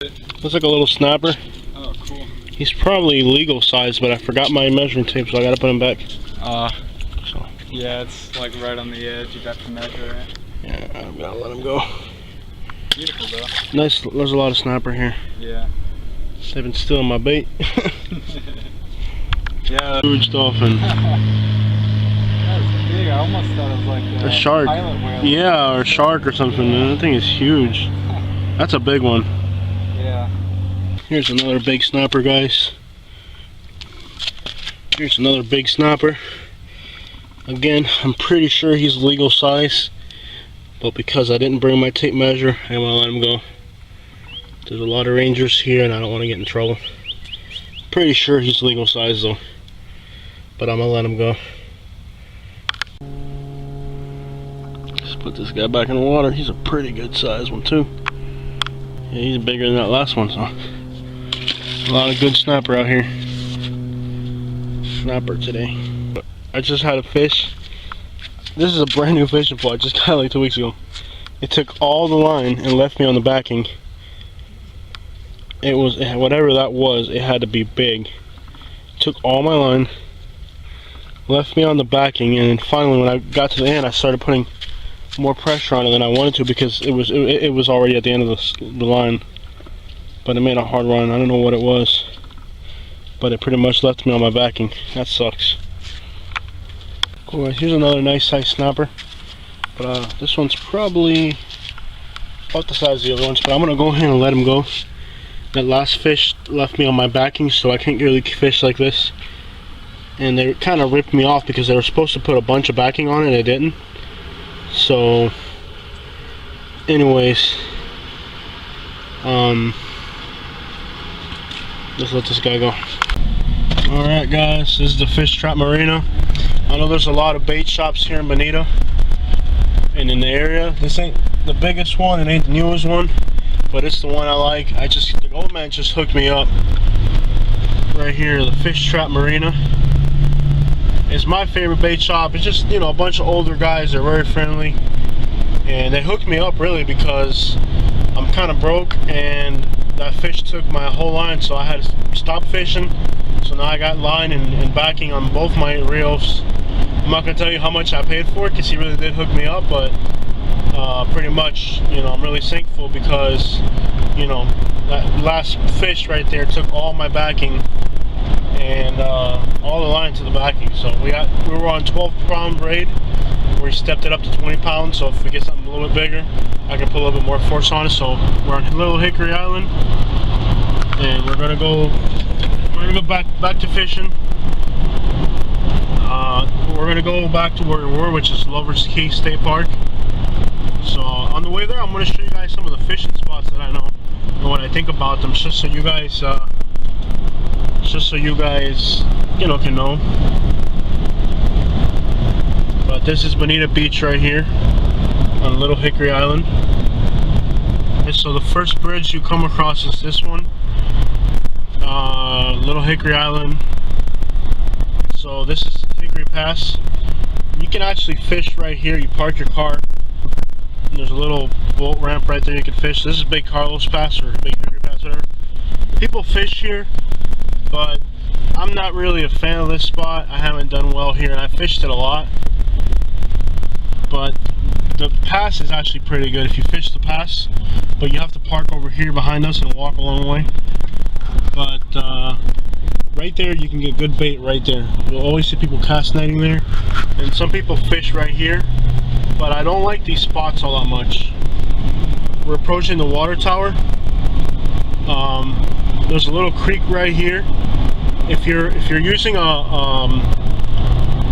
Looks like a little snapper. Oh, cool. He's probably legal size, but I forgot my measuring tape, so I gotta put him back. So. Yeah, it's like right on the edge. You'd have to measure it. Yeah, I'm gonna let him go. Beautiful though. Nice. There's a lot of snapper here. Yeah. They've been stealing my bait. Yeah. Huge dolphin. That's big. I almost thought it was like A shark. pilot whale. Yeah, or a shark or something. That thing is huge. That's a big one. Yeah. Here's another big snapper, guys. Here's another big snapper. Again, I'm pretty sure he's legal size, but because I didn't bring my tape measure, I'm gonna let him go. There's a lot of rangers here and I don't want to get in trouble. Pretty sure he's legal size though, but I'm gonna let him go. Let's put this guy back in the water. He's a pretty good size one too. Yeah, he's bigger than that last one, so a lot of good snapper out here. Snapper today. I just had a fish. This is a brand new fishing pole. I just got it like 2 weeks ago. It took all the line and left me on the backing. It was, whatever that was, it had to be big. Took all my line, left me on the backing, and then finally when I got to the end I started putting more pressure on it than I wanted to because it was already at the end of the line. But it made a hard run. I don't know what it was, but it pretty much left me on my backing. That sucks. Cool, here's another nice size snapper, but this one's probably about the size of the other ones, but I'm gonna go ahead and let him go. That last fish left me on my backing, so I can't really fish like this, and they kind of ripped me off because they were supposed to put a bunch of backing on it and they didn't. So anyways, let's let this guy go. Alright guys, this is the Fish Trap Marina. I know there's a lot of bait shops here in Bonita and in the area. This ain't the biggest one, it ain't the newest one, but it's the one I like. The old man just hooked me up right here. The Fish Trap Marina. It's my favorite bait shop. It's just, you know, a bunch of older guys. They're very friendly, and they hooked me up really because I'm kind of broke and that fish took my whole line, so I had to stop fishing. So now I got line and backing on both my reels. I'm not gonna tell you how much I paid for it because he really did hook me up, but pretty much, you know, I'm really thankful because, you know, that last fish right there took all my backing and all the line to the backing. So we were on 12-pound braid. We stepped it up to 20 pounds. So if we get something a little bit bigger, I can put a little bit more force on it. So we're on Little Hickory Island, and we're gonna go back to fishing. We're gonna go back to where we were, which is Lover's Key State Park. So on the way there, I'm gonna show you guys some of the fishing spots that I know and what I think about them, just so you guys, you know, can know. But this is Bonita Beach right here on Little Hickory Island. And so the first bridge you come across is this one, Little Hickory Island. So this is Hickory Pass. You can actually fish right here. You park your car, and there's a little boat ramp right there you can fish. This is Big Carlos Pass, or Big Hickory Pass, whatever. People fish here, but I'm not really a fan of this spot. I haven't done well here, and I fished it a lot. But the pass is actually pretty good if you fish the pass, but you have to park over here behind us and walk a long way. But right there you can get good bait right there. You'll always see people cast netting there, and some people fish right here, but I don't like these spots all that much. We're approaching the water tower. There's a little creek right here. If you're using a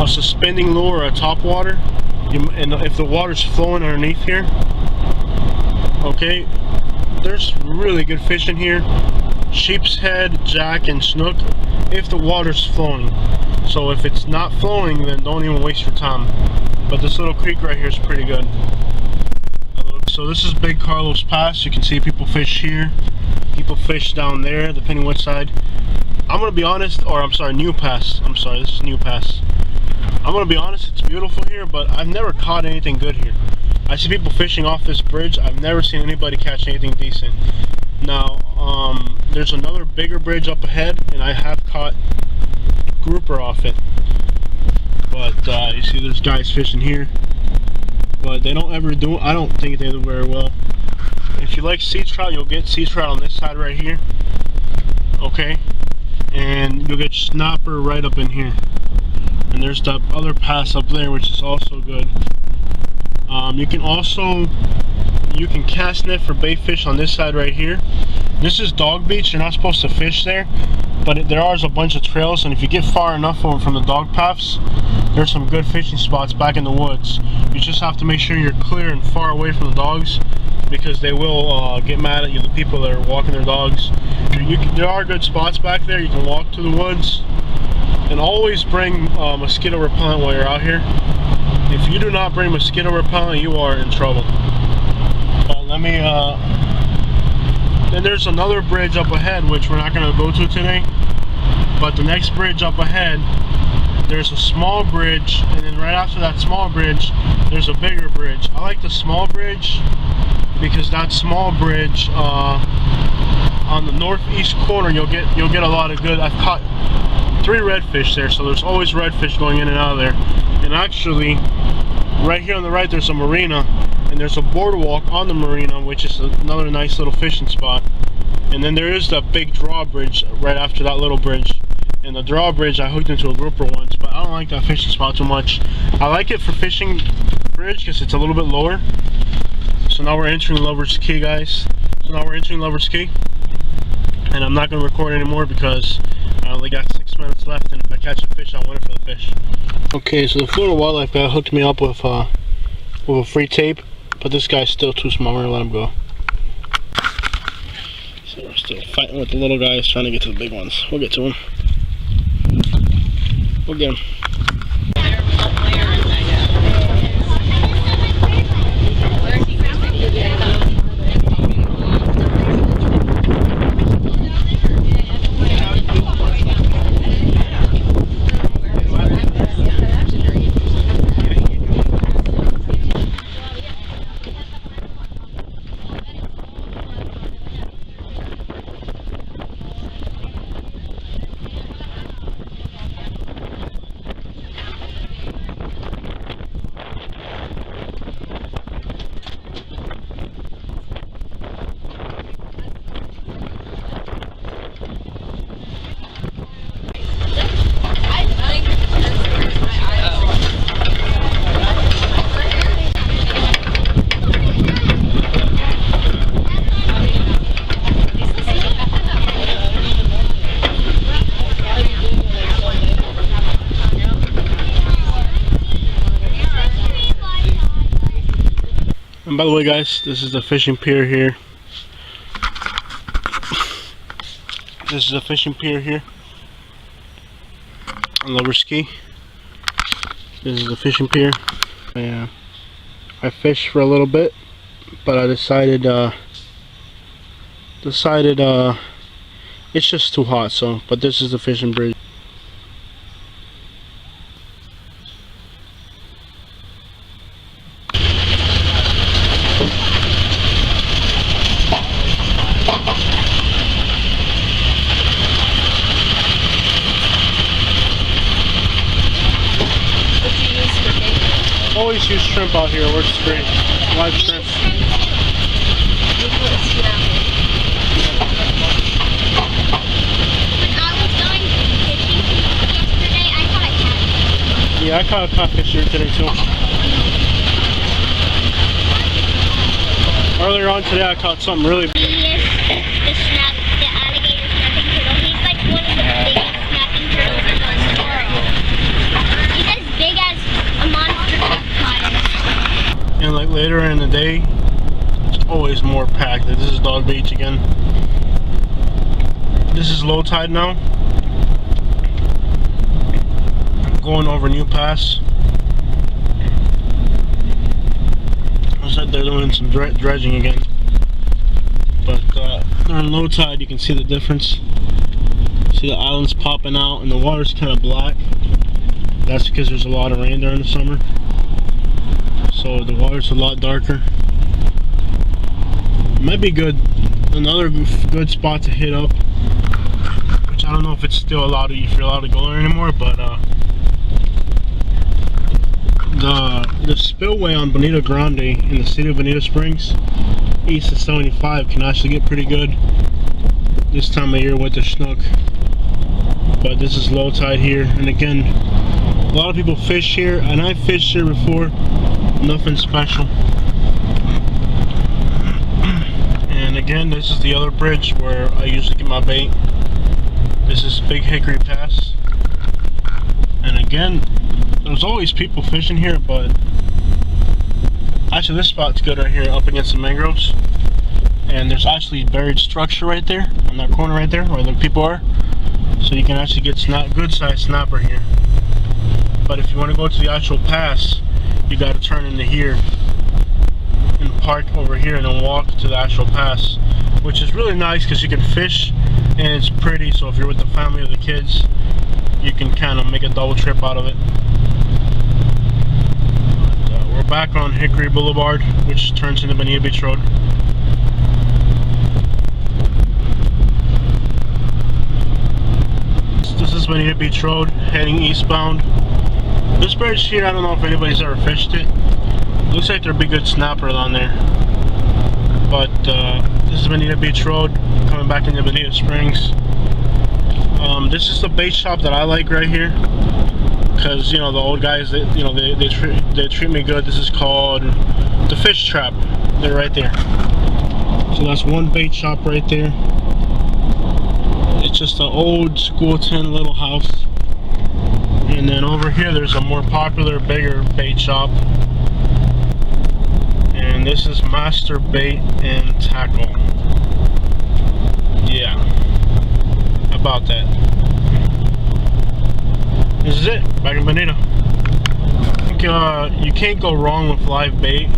suspending lure or a top water, and if the water's flowing underneath here, okay, there's really good fish in here. Sheep's head, jack, and snook if the water's flowing. So if it's not flowing, then don't even waste your time. But this little creek right here is pretty good. So this is Big Carlos Pass. You can see people fish here, people fish down there, depending which side. I'm gonna be honest, or I'm sorry, New Pass. I'm sorry, this is New Pass. I'm gonna be honest, it's beautiful here, but I've never caught anything good here. I see people fishing off this bridge. I've never seen anybody catch anything decent. Now, there's another bigger bridge up ahead, and I have caught grouper off it. But you see there's guys fishing here, but they don't ever do, I don't think they do very well. If you like sea trout, you'll get sea trout on this side right here, okay, and you'll get snapper right up in here. And there's that other pass up there, which is also good. You can cast net for bait fish on this side right here. This is dog beach. You're not supposed to fish there, but there are a bunch of trails, and if you get far enough from the dog paths, there's some good fishing spots back in the woods. You just have to make sure you're clear and far away from the dogs, because they will get mad at you, the people that are walking their dogs. There are good spots back there. You can walk to the woods, and always bring mosquito repellent while you're out here. If you do not bring mosquito repellent, you are in trouble. But let me, then there's another bridge up ahead, which we're not going to go to today. But the next bridge up ahead, there's a small bridge, and then right after that small bridge, there's a bigger bridge. I like the small bridge because that small bridge, on the northeast corner, you'll get a lot of good. I've caught 3 redfish there, so there's always redfish going in and out of there. And actually, right here on the right, there's a marina, and there's a boardwalk on the marina, which is another nice little fishing spot. And then there is the big drawbridge right after that little bridge. And the drawbridge, I hooked into a grouper once, but I don't like that fishing spot too much. I like it for fishing the bridge because it's a little bit lower. So now we're entering Lover's Key, guys. So now we're entering Lover's Key, and I'm not going to record anymore because I only got 6 minutes left, and if I catch a fish, I'll win it for the fish. Okay, so the Florida wildlife guy hooked me up with a free tape, but this guy's still too small. We're gonna let him go. So we're still fighting with the little guys, trying to get to the big ones. We'll get to him. We'll get him. And by the way, guys, this is the fishing pier here. This is a fishing pier here on Lover's Key. This is the fishing pier. I fished for a little bit, but I decided it's just too hot. So, but this is the fishing bridge. Always use shrimp out here, works great. Live shrimp. When I was going fishing yesterday, I caught a catfish. Yeah, I caught a catfish here today too. Earlier on today, I caught something really big. The alligator snapping turtle. He's like one of the biggest snapping turtles in the world. He's as big as a monster crocodile. And like later in the day, it's always more packed. This is Dog Beach again. This is low tide now. Going over New Pass. Looks like they're doing some dredging again. But during low tide, you can see the difference. See the islands popping out, and the water's kind of black. That's because there's a lot of rain during the summer. So the water's a lot darker. It might be good Another good spot to hit up, which I don't know if it's still allowed, if you're allowed to go there anymore, but the spillway on Bonita Grande in the city of Bonita Springs, east of 75, can actually get pretty good this time of year with the snook. But this is low tide here, and again, a lot of people fish here, and I fished here before, nothing special. And again, this is the other bridge where I usually get my bait. This is Big Hickory Pass, and again, there's always people fishing here, but actually this spot's good right here up against the mangroves, and there's actually buried structure right there on that corner right there where the people are, so you can actually get good sized snapper here. But if you want to go to the actual pass, you got to turn into here and park over here and then walk to the actual pass, which is really nice because you can fish and it's pretty, so if you're with the family or the kids, you can kind of make a double trip out of it. We're back on Hickory Boulevard, which turns into Bonita Beach Road. This is Bonita Beach Road, heading eastbound. This bridge here, I don't know if anybody's ever fished it. Looks like there'd be good snapper on there. But this is Bonita Beach Road, coming back into Bonita Springs. This is the bait shop that I like right here, because you know the old guys, they treat me good. This is called the Fish Trap. They're right there. So that's one bait shop right there. It's just an old school tin little house. And then over here there's a more popular, bigger bait shop. And this is Master Bait and Tackle. Yeah, about that. This is it, back in Bonita. I think you can't go wrong with live bait.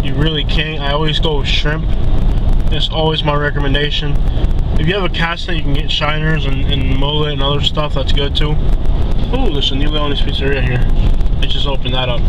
You really can't. I always go with shrimp. It's always my recommendation. If you have a cast net, you can get shiners and mullet and other stuff. That's good too. Oh, there's a new Leone's Pizzeria here. They just opened that up.